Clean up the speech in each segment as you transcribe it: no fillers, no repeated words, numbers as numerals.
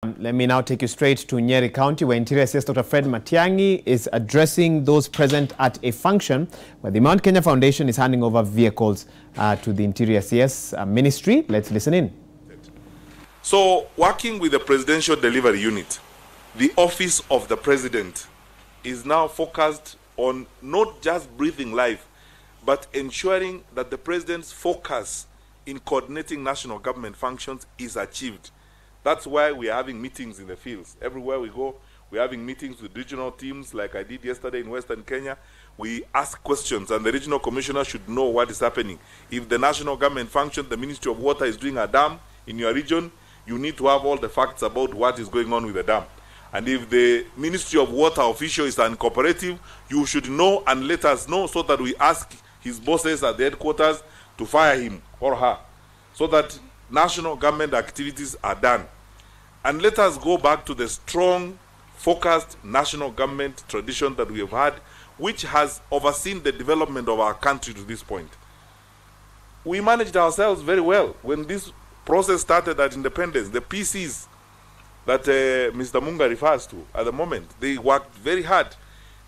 Let me now take you straight to Nyeri County, where Interior CS Dr Fred Matiang'i is addressing those present at a function where the Mount Kenya Foundation is handing over vehicles to the Interior CS Ministry. Let's listen in. So, working with the Presidential Delivery Unit, the Office of the President is now focused on not just breathing life, but ensuring that the President's focus in coordinating national government functions is achieved. That's why we are having meetings in the fields. Everywhere we go, we're having meetings with regional teams like I did yesterday in Western Kenya. We ask questions and the regional commissioner should know what is happening. If the national government function, the Ministry of Water is doing a dam in your region, you need to have all the facts about what is going on with the dam. And if the Ministry of Water official is uncooperative, you should know and let us know so that we ask his bosses at the headquarters to fire him or her, so that national government activities are done. And let us go back to the strong, focused national government tradition that we have had, which has overseen the development of our country to this point. We managed ourselves very well. When this process started at independence, the PCs that Mr. Munga refers to at the moment, they worked very hard.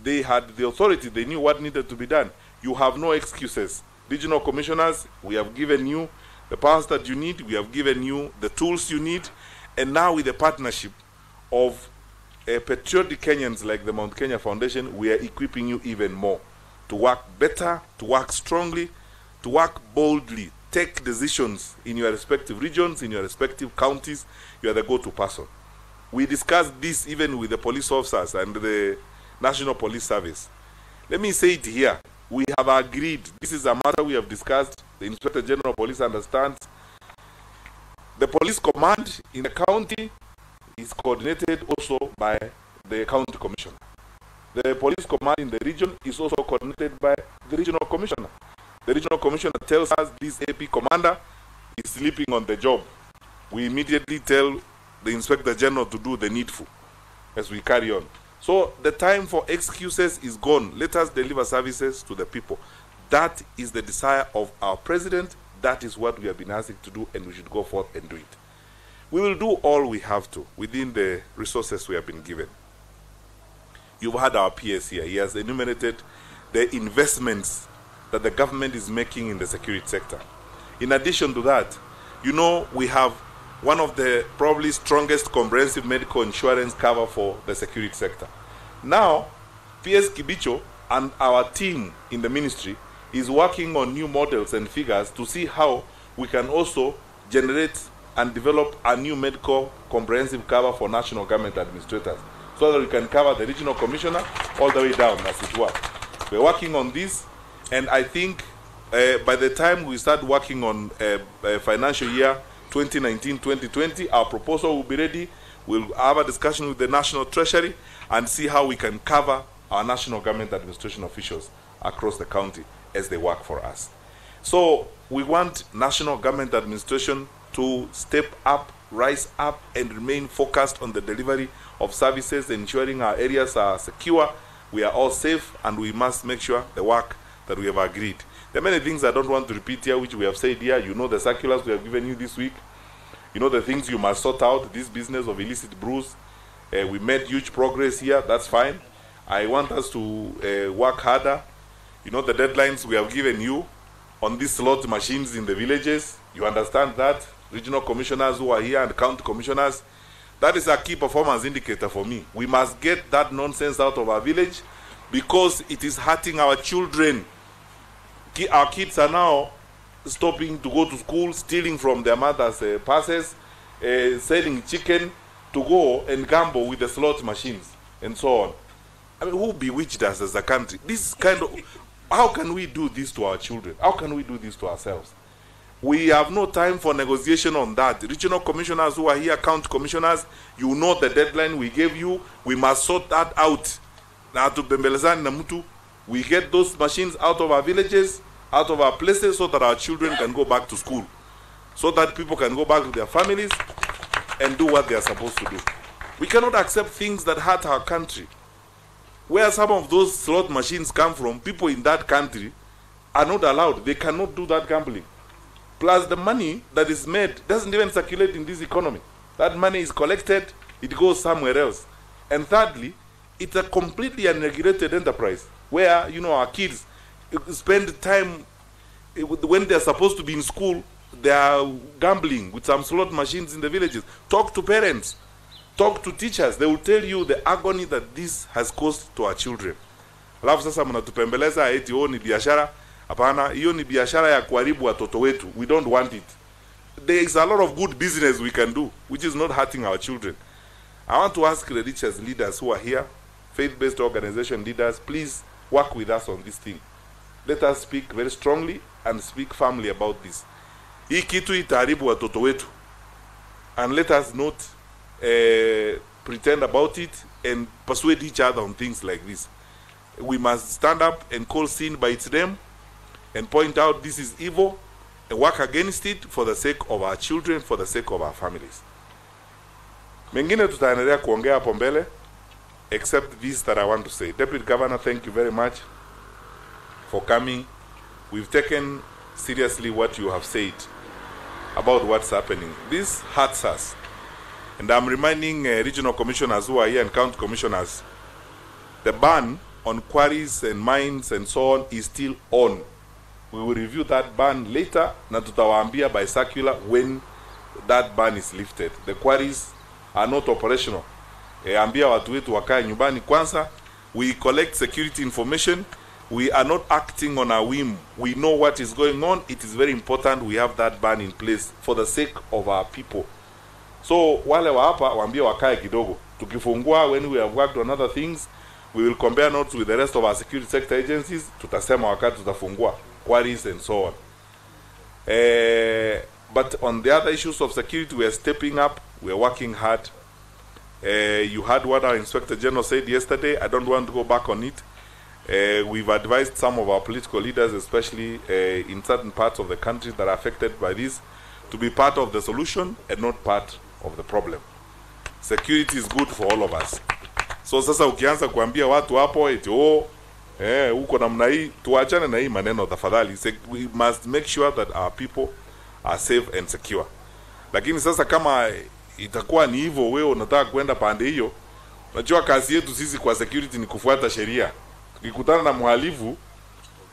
They had the authority. They knew what needed to be done. You have no excuses. Regional commissioners, we have given you the powers that you need. We have given you the tools you need. And now with the partnership of patriotic Kenyans like the Mount Kenya Foundation, we are equipping you even more to work better, to work strongly, to work boldly, take decisions in your respective regions, in your respective counties. You are the go-to person. We discussed this even with the police officers and the National Police Service. Let me say it here. We have agreed. This is a matter we have discussed. The Inspector General of Police understands. The police command in the county is coordinated also by the county commissioner. The police command in the region is also coordinated by the regional commissioner. The regional commissioner tells us this AP commander is sleeping on the job. We immediately tell the Inspector General to do the needful as we carry on. So the time for excuses is gone. Let us deliver services to the people. That is the desire of our president. That is what we have been asked to do, and we should go forth and do it. We will do all we have to within the resources we have been given. You've had our PS here. He has enumerated the investments that the government is making in the security sector. In addition to that, you know, we have one of the probably strongest comprehensive medical insurance cover for the security sector. Now, PS Kibicho and our team in the ministry is working on new models and figures to see how we can also generate and develop a new medical comprehensive cover for national government administrators, so that we can cover the regional commissioner all the way down, as it were. We're working on this, and I think by the time we start working on financial year 2019-2020, our proposal will be ready. We'll have a discussion with the National Treasury and see how we can cover our national government administration officials across the county as they work for us. So we want national government administration to step up, rise up, and remain focused on the delivery of services, ensuring our areas are secure, we are all safe, and we must make sure the work that we have agreed. There are many things I don't want to repeat here, which we have said here. You know the circulars we have given you this week. You know the things you must sort out, this business of illicit brews. We made huge progress here, that's fine. I want us to work harder. You know the deadlines we have given you on these slot machines in the villages. You understand that? Regional commissioners who are here and county commissioners. That is a key performance indicator for me. We must get that nonsense out of our village because it is hurting our children. Our kids are now stopping to go to school, stealing from their mothers' purses, selling chicken to go and gamble with the slot machines and so on. I mean, who bewitched us as a country? This kind of... How can we do this to our children? How can we do this to ourselves? We have no time for negotiation on that. Regional commissioners who are here, county commissioners, you know the deadline we gave you. We must sort that out. Now to Bembelezani Namutu, we get those machines out of our villages, out of our places, so that our children can go back to school, so that people can go back to their families and do what they are supposed to do. We cannot accept things that hurt our country. Where some of those slot machines come from, people in that country are not allowed. They cannot do that gambling. Plus the money that is made doesn't even circulate in this economy. That money is collected, it goes somewhere else. And thirdly, it's a completely unregulated enterprise where, you know, our kids spend time when they're supposed to be in school, they are gambling with some slot machines in the villages. Talk to parents, talk to teachers. They will tell you the agony that this has caused to our children. Alafu sasa mnatupembeleza eti ni biashara. Hapana, hiyo ni biashara ya kuharibu watoto wetu. We don't want it. There is a lot of good business we can do, which is not hurting our children. I want to ask the religious leaders who are here, faith-based organization leaders, please work with us on this thing. Let us speak very strongly and speak firmly about this. Hii kitu itaharibu watoto wetu. And let us not pretend about it and persuade each other on things like this. We must stand up and call sin by its name and point out this is evil and work against it for the sake of our children, for the sake of our families. Mengine tutaendelea kuongea hapo mbele, except this that I want to say. Deputy Governor, thank you very much for coming. We've taken seriously what you have said about what's happening. This hurts us. And I'm reminding regional commissioners who are here and county commissioners, the ban on quarries and mines and so on is still on. We will review that ban later, na tutawaambia by circular when that ban is lifted. The quarries are not operational. Ambia watu wetu wakae nyumbani kwanza. We collect security information. We are not acting on a whim. We know what is going on. It is very important we have that ban in place for the sake of our people. So wale wa hapa waambie wakae kidogo. Tukifungua, when we have worked on other things, we will compare notes with the rest of our security sector agencies. Tutasema wakati tutafungua quarries and so on. But on the other issues of security, we are stepping up. We are working hard. You heard what our Inspector General said yesterday. I don't want to go back on it. We've advised some of our political leaders, especially in certain parts of the country that are affected by this, to be part of the solution and not part of the problem. Security is good for all of us. So sasa ukianza kuambia watu hapo eti uko namna hii, tuachane na hii maneno tafadhali. We must make sure that our people are safe and secure. Lakini sasa kama itakuwa ni hivyo, wewe unataka kwenda pande hiyo, unajua kazi yetu sisi kwa security ni kufuata sheria. Tukikutana na mhalifu,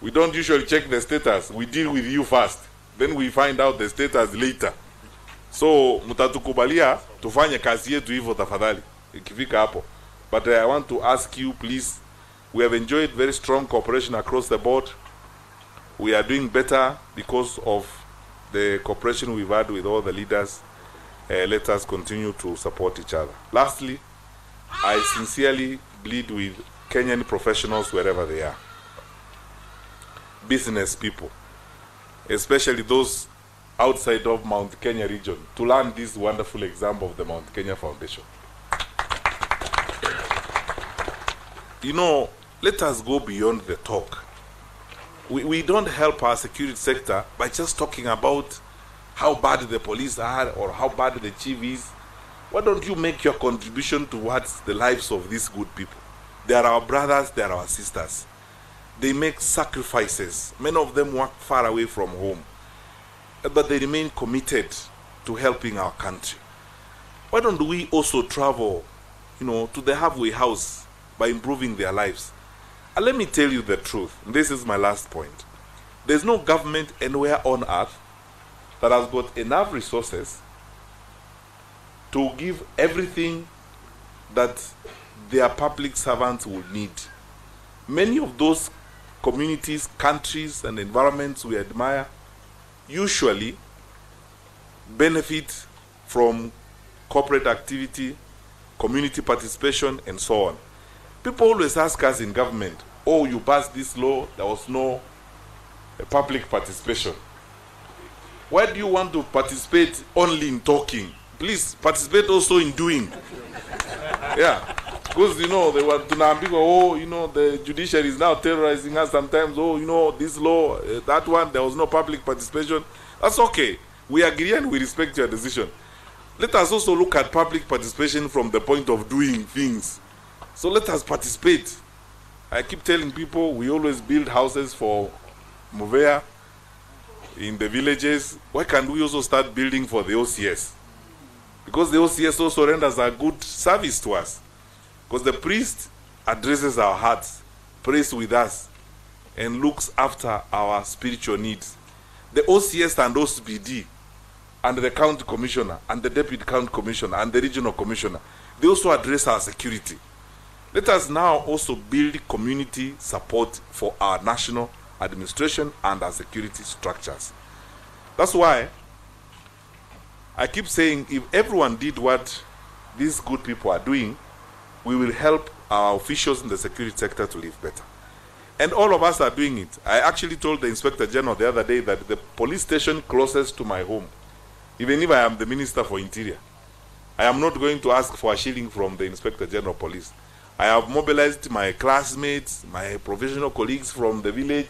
we don't usually check the status. We deal with you first, then we find out the status later. So mtatukubalia tufanye kazi yetu hivyo tafadhali ikifika hapo. But I want to ask you, please, we have enjoyed very strong cooperation across the board. We are doing better because of the cooperation we've had with all the leaders. Let us continue to support each other. Lastly, I sincerely plead with Kenyan professionals wherever they are, business people, especially those outside of Mount Kenya region, to learn this wonderful example of the Mount Kenya Foundation. You know, let us go beyond the talk. We don't help our security sector by just talking about how bad the police are or how bad the chief is. Why don't you make your contribution towards the lives of these good people? They are our brothers, they are our sisters. They make sacrifices. Many of them work far away from home, but they remain committed to helping our country. Why don't we also travel, you know, to the halfway house by improving their lives? And let me tell you the truth. This is my last point. There's no government anywhere on earth that has got enough resources to give everything that their public servants will need. Many of those communities, countries, and environments we admire usually benefit from corporate activity, community participation, and so on. People always ask us in government, oh, you passed this law, there was no public participation. Why do you want to participate only in talking? Please participate also in doing. Yeah. Because, you know, they were to oh, you know, the judiciary is now terrorizing us sometimes. Oh, you know, this law, that one, there was no public participation. That's okay. We agree and we respect your decision. Let us also look at public participation from the point of doing things. So let us participate. I keep telling people we always build houses for Movea in the villages. Why can't we also start building for the OCS? because the OCS also renders a good service to us. Because the priest addresses our hearts, prays with us, and looks after our spiritual needs. The OCS and OCPD, and the county commissioner, and the deputy county commissioner, and the regional commissioner, they also address our security. Let us now also build community support for our national administration and our security structures. That's why I keep saying, if everyone did what these good people are doing, we will help our officials in the security sector to live better. And all of us are doing it. I actually told the Inspector General the other day that the police station closest to my home, even if I am the Minister for Interior, I am not going to ask for a shilling from the Inspector General of Police. I have mobilized my classmates, my professional colleagues from the village,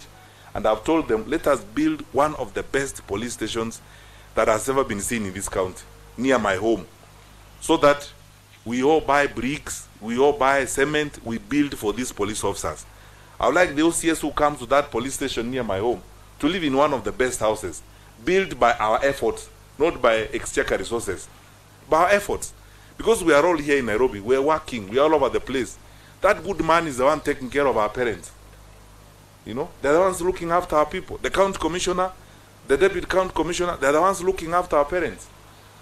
and I've told them, let us build one of the best police stations that has ever been seen in this county, near my home, so that we all buy bricks, we all buy cement, we build for these police officers. I would like the OCS who come to that police station near my home to live in one of the best houses, built by our efforts, not by exchequer resources, by our efforts. Because we are all here in Nairobi, we are working, we are all over the place. That good man is the one taking care of our parents. You know, they're the ones looking after our people. The county commissioner, the deputy county commissioner, they're the ones looking after our parents.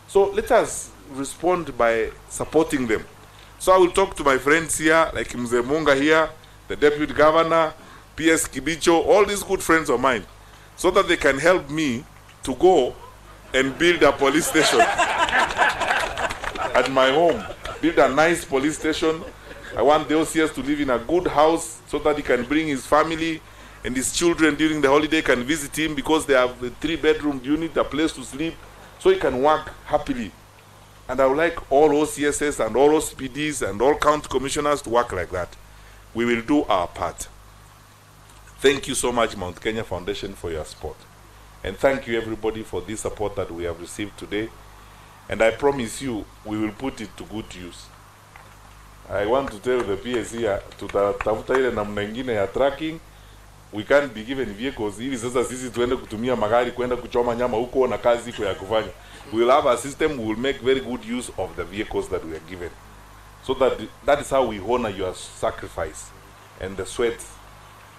So let us respond by supporting them. So I will talk to my friends here, like Mzee Munga here, the deputy governor, PS Kibicho, all these good friends of mine, so that they can help me to go and build a police station at my home. Build a nice police station. I want the OCS to live in a good house so that he can bring his family and his children during the holiday can visit him, because they have a 3-bedroom unit, a place to sleep, so he can work happily. And I would like all OCSs and all OCPDs and all county commissioners to work like that. We will do our part. Thank you so much, Mount Kenya Foundation, for your support. And thank you, everybody, for this support that we have received today. And I promise you, we will put it to good use. I want to tell the PS here, tutatafuta ile namna ingine ya tracking. We can't be given vehicles. Ili sasa sisi tuende kutumia magari kwenda kuchoma nyama huko na kazi iko ya kufanya. We will have a system, we will make very good use of the vehicles that we are given. So that is how we honor your sacrifice and the sweat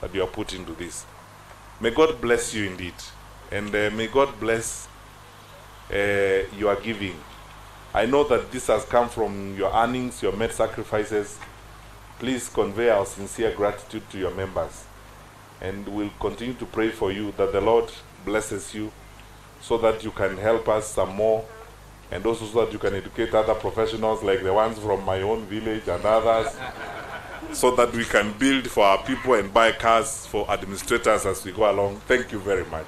that you are put into this. May God bless you indeed. And may God bless your giving. I know that this has come from your earnings, your made sacrifices. Please convey our sincere gratitude to your members. And we'll continue to pray for you that the Lord blesses you so that you can help us some more, and also so that you can educate other professionals like the ones from my own village and others, so that we can build for our people and buy cars for administrators as we go along. Thank you very much.